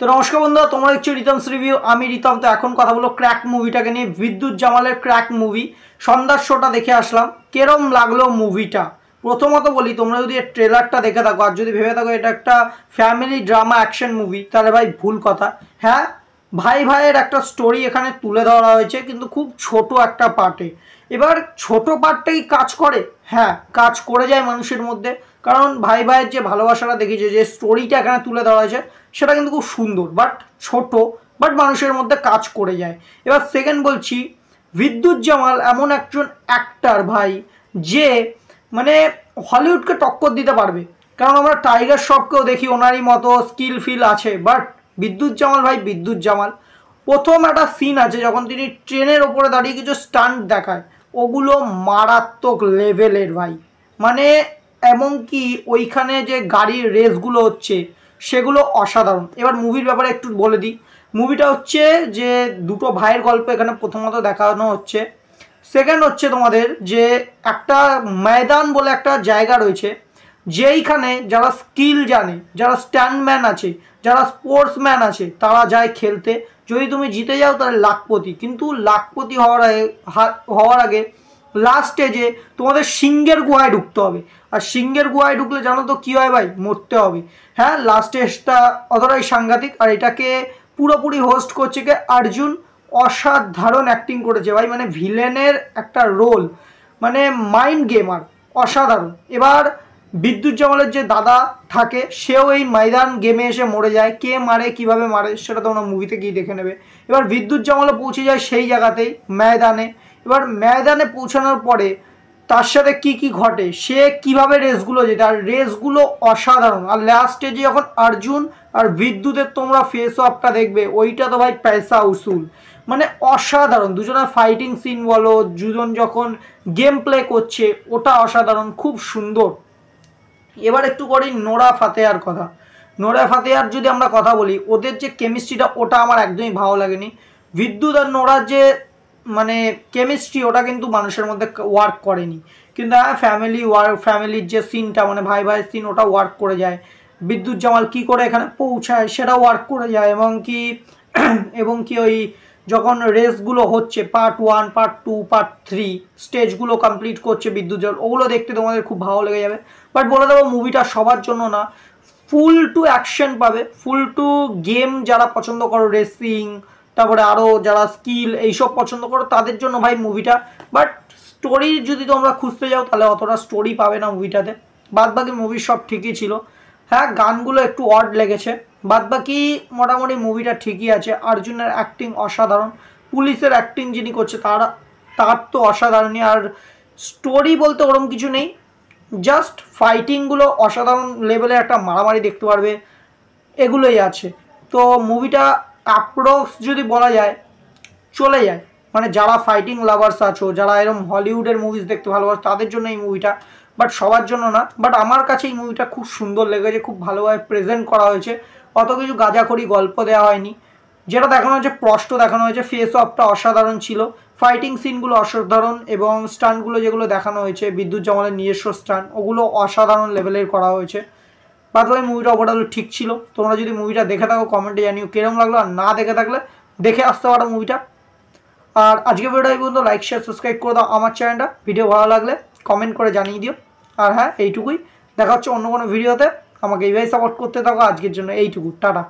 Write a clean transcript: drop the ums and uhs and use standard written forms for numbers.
তো নমস্কার বন্ধুরা, তোমরা দেখছো রিতমস রিভিউ। আমি রিতম। তো এখন কথা বলো ক্র্যাক মুভিটাকে নিয়ে। বিদ্যুৎ জামালের ক্র্যাক মুভি সন্ধ্যার শোটা দেখে আসলাম। কেরম লাগলো মুভিটা? প্রথমত বলি, তোমরা যদি এর ট্রেলারটা দেখে থাকো আর যদি ভেবে থাকো এটা একটা ফ্যামিলি ড্রামা অ্যাকশন মুভি, তাহলে ভাই ভুল কথা। হ্যাঁ, ভাই ভাইয়ের একটা স্টোরি এখানে তুলে ধরা হয়েছে, কিন্তু খুব ছোট একটা পার্টে। এবার ছোট পার্টটাই কাজ করে, হ্যাঁ কাজ করে যায় মানুষের মধ্যে। কারণ ভাই ভাইয়ের যে ভালোবাসাটা দেখিয়েছে, যে স্টোরিটা এখানে তুলে ধরা হয়েছে, সেটা কিন্তু খুব সুন্দর, বাট ছোট, বাট মানুষের মধ্যে কাজ করে যায়। এবার সেকেন্ড বলছি, বিদ্যুৎ জামাল এমন একজন অ্যাক্টার ভাই, যে মানে হলিউডকে টক্কর দিতে পারবে। কারণ আমরা টাইগার শ্রফকেও দেখি, ওনারই মতো স্কিল ফিল আছে, বাট বিদ্যুৎ জামাল ভাই বিদ্যুৎ জামাল। প্রথম একটা সিন আছে যখন তিনি ট্রেনের ওপরে দাঁড়িয়ে কিছু স্টান্ট দেখায়, ওগুলো মারাত্মক লেভেলের ভাই। মানে এমনকি ওইখানে যে গাড়ির রেসগুলো হচ্ছে সেগুলো অসাধারণ। এবার মুভির ব্যাপারে একটু বলে দিই। মুভিটা হচ্ছে যে দুটো ভাইয়ের গল্প এখানে প্রথমত দেখানো হচ্ছে। সেকেন্ড হচ্ছে তোমাদের যে একটা ময়দান বলে একটা জায়গা রয়েছে, যেইখানে যারা স্কিল জানে, যারা স্ট্যান্ডম্যান আছে, যারা স্পোর্টসম্যান আছে, তারা যায় খেলতে। যদি তুমি জিতে যাও তাহলে লাখপতি, কিন্তু লাখপতি হওয়ার আগে লাস্ট স্টেজে তোমাদের সিংহের গুহায় ঢুকতে হবে। আর সিংহের গুহায় ঢুকলে জানো তো কী হয় ভাই? মরতে হবে। হ্যাঁ, লাস্ট স্টেজটা অতটাই সাংঘাতিক। আর এটাকে পুরোপুরি হোস্ট করছে কে? অর্জুন। অসাধারণ অ্যাক্টিং করেছে ভাই, মানে ভিলেনের একটা রোল, মানে মাইন্ড গেমার, অসাধারণ। এবার বিদ্যুৎ জামালের যে দাদা থাকে, সেও এই ময়দান গেমে এসে মরে যায়। কে মারে, কিভাবে মারে, সেটা তোমরা মুভিতে গিয়ে দেখে নেবে। এবার বিদ্যুৎ জামালও পৌঁছে যায় সেই জায়গাতেই, ময়দানে। এবার ময়দানে পৌঁছানোর পরে তার সাথে কি কি ঘটে, সে কিভাবে রেসগুলো যেতে, আর রেসগুলো অসাধারণ। আর লাস্ট স্টেজে যখন অর্জুন আর বিদ্যুতের তোমরা ফেস অফটা দেখবে, ওইটা তো ভাই পয়সা উসুল, মানে অসাধারণ। দুজনের ফাইটিং সিন বলো, দুজন যখন গেম প্লে করছে, ওটা অসাধারণ, খুব সুন্দর। এবার একটু করি নোরা ফাতেহার কথা। নোরা ফাতেহার যদি আমরা কথা বলি, ওদের যে কেমিস্ট্রিটা, ওটা আমার একদমই ভালো লাগেনি। বিদ্যুৎ আর নোরার যে মানে কেমিস্ট্রি, ওটা কিন্তু মানুষের মধ্যে ওয়ার্ক করেনি। কিন্তু হ্যাঁ, ফ্যামিলির যে সিনটা, মানে ভাই ভাইয়ের সিন, ওটা ওয়ার্ক করে যায়। বিদ্যুৎ জামাল কী করে এখানে পৌঁছায়, সেটা ওয়ার্ক করে যায়। এবং কি ওই যখন রেসগুলো হচ্ছে, পার্ট 1, পার্ট 2, পার্ট 3 স্টেজগুলো কমপ্লিট করছে বিদ্যুৎ জামাল, ওগুলো দেখতে তোমাদের খুব ভালো লেগে যাবে। বাট বলে দেবো, মুভিটা সবার জন্য না। ফুল টু অ্যাকশন পাবে, ফুল টু গেম যারা পছন্দ করো, রেসিং, তারপরে আরও যারা স্কিল এইসব পছন্দ করো, তাদের জন্য ভাই মুভিটা। বাট স্টোরি যদি তোমরা খুঁজতে যাও, তাহলে অতটা স্টোরি পাবে না মুভিটাতে। বাদবাকি মুভি সব ঠিকই ছিল। হ্যাঁ, গানগুলো একটু অড লেগেছে, বাদবাকি মোটামুটি মুভিটা ঠিকই আছে। অর্জুনের অ্যাক্টিং অসাধারণ, পুলিশের অ্যাক্টিং যিনি করছে তার তো অসাধারণই। আর স্টোরি বলতে ওরম কিছু নেই, জাস্ট ফাইটিংগুলো অসাধারণ লেভেলের, একটা মারামারি দেখতে পারবে, এগুলোই আছে। তো মুভিটা অ্যাপ্রক্স যদি বলা যায়, চলে যায়। মানে যারা ফাইটিং লাভার্স আছো, যারা এরকম হলিউডের মুভিজ দেখতে ভালোবাসো, তাদের জন্য এই মুভিটা, বাট সবার জন্য না। বাট আমার কাছে এই মুভিটা খুব সুন্দর লেগেছে, খুব ভালোভাবে প্রেজেন্ট করা হয়েছে, অত কিছু গাঁজাখড়ি গল্প দেওয়া হয়নি। যেটা দেখানো হয়েছে স্পষ্ট দেখানো হয়েছে। ফেস অফটা অসাধারণ ছিল, ফাইটিং সিনগুলো অসাধারণ, এবং স্টান্টগুলো যেগুলো দেখানো হয়েছে বিদ্যুৎ জামালের নিজস্ব স্টান্ট, ওগুলো অসাধারণ লেভেলের করা হয়েছে। বাদ বাকি মুভিটা ওভারঅল ঠিক ছিল। তোমরা যদি মুভিটা দেখে থাকো, কমেন্টে জানিও কিরম লাগলো। আর না দেখে থাকলে দেখে আসতে পারো মুভিটা। আর আজকে ভিডিওটা এই পর্যন্ত। লাইক, শেয়ার, সাবস্ক্রাইব করে দাও আমার চ্যানেলটা। ভিডিও ভালো লাগলে কমেন্ট করে জানিয়ে দিও। আর হ্যাঁ, এইটুকুই। দেখা হচ্ছে অন্য কোনো ভিডিওতে। আমাকে এইভাবে সাপোর্ট করতে থাকো। আজকের জন্য এইটুকু, টাটা।